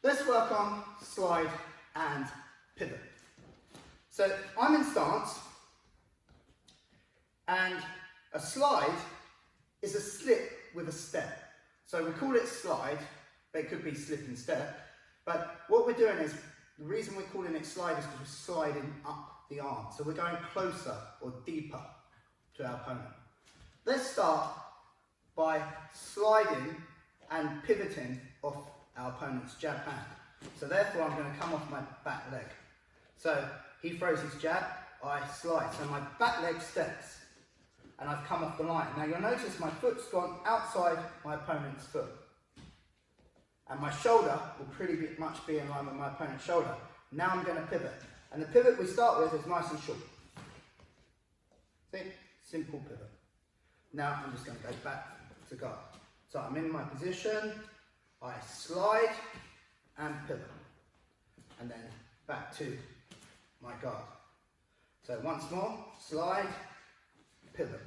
Let's work on slide and pivot. So I'm in stance, and a slide is a slip with a step. So we call it slide, but it could be slip and step. But what we're doing is, the reason we're calling it slide is because we're sliding up the arm. So we're going closer or deeper to our opponent. Let's start by sliding and pivoting off our opponent's jab hand. So therefore I'm going to come off my back leg. So he throws his jab, I slide. So my back leg steps and I've come off the line. Now you'll notice my foot's gone outside my opponent's foot. And my shoulder will pretty much be in line with my opponent's shoulder. Now I'm going to pivot. And the pivot we start with is nice and short. See? Simple pivot. Now I'm just going to go back to guard. So I'm in my position, I slide and pivot. And then back to my guard. So once more, slide, pivot,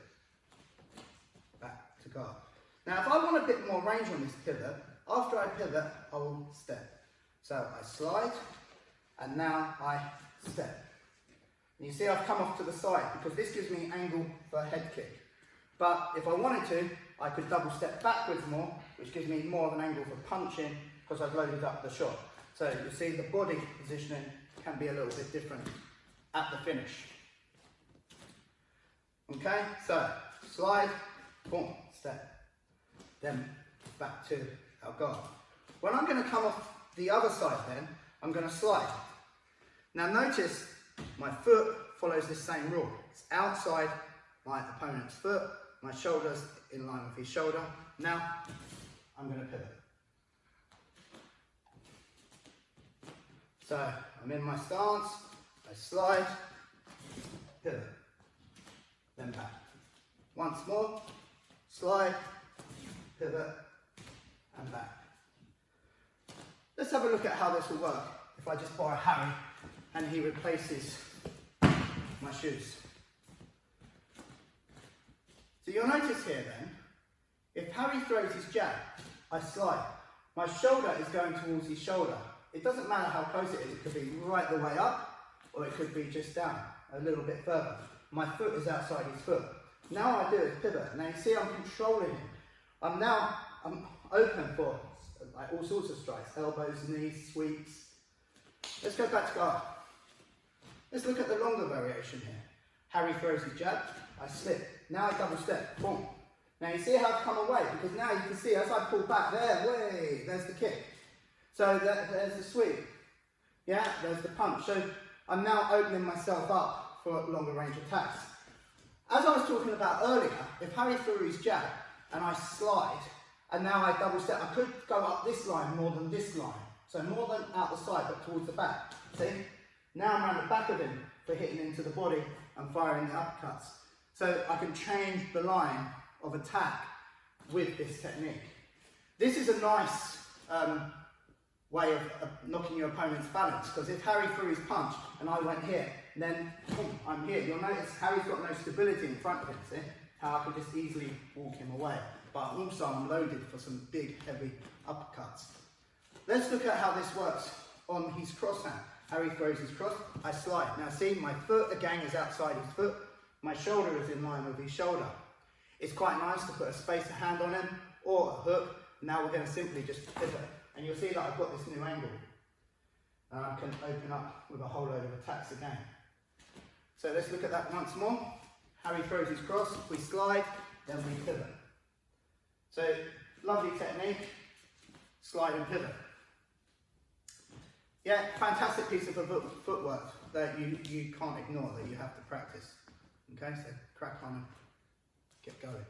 back to guard. Now if I want a bit more range on this pivot, after I pivot, I will step. So I slide, and now I step. And you see I've come off to the side, because this gives me angle for a head kick. But if I wanted to, I could double step backwards more, which gives me more of an angle for punching, because I've loaded up the shot. So you see the body positioning can be a little bit different at the finish. Okay, so slide, boom, step, then back to our guard. When I'm going to come off the other side then, I'm going to slide. Now notice my foot follows the same rule. It's outside my opponent's foot, my shoulder's in line with his shoulder. Now I'm going to pivot. So I'm in my stance, I slide, pivot, then back. Once more, slide, pivot, and back. Let's have a look at how this will work if I just borrow Harry and he replaces my shoes. So you'll notice here then, if Harry throws his jab, I slide. My shoulder is going towards his shoulder. It doesn't matter how close it is, it could be right the way up, or it could be just down, a little bit further. My foot is outside his foot. Now I do is pivot. Now you see I'm controlling him. I'm open for like all sorts of strikes, elbows, knees, sweeps. Let's go back to guard. Let's look at the longer variation here. Harry throws his jab, I slip. Now I double step, boom. Now you see how I've come away, because now you can see as I pull back there, way, there's the kick. So there's the sweep. Yeah, there's the punch. So I'm now opening myself up for longer range attacks. As I was talking about earlier, if Harry threw his jab and I slide, and now I double step, I could go up this line more than this line. So more than out the side, but towards the back. See? Now I'm around the back of him for hitting into the body and firing the uppercuts. So I can change the line of attack with this technique. This is a nice way of knocking your opponent's balance, because if Harry threw his punch and I went here, then boom, I'm here. You'll notice Harry's got no stability in front of him, see? How I can just easily walk him away. But also I'm loaded for some big, heavy uppercuts. Let's look at how this works on his cross hand. Harry throws his cross, I slide. Now see, my foot again is outside his foot. My shoulder is in line with his shoulder. It's quite nice to put a spacer hand on him or a hook. Now we're going to simply just pivot. And you'll see that I've got this new angle. And I can open up with a whole load of attacks again. So let's look at that once more. Harry throws his cross, we slide, then we pivot. So, lovely technique, slide and pivot. Yeah, fantastic piece of footwork that you can't ignore, that you have to practice. Okay, so crack on and get going.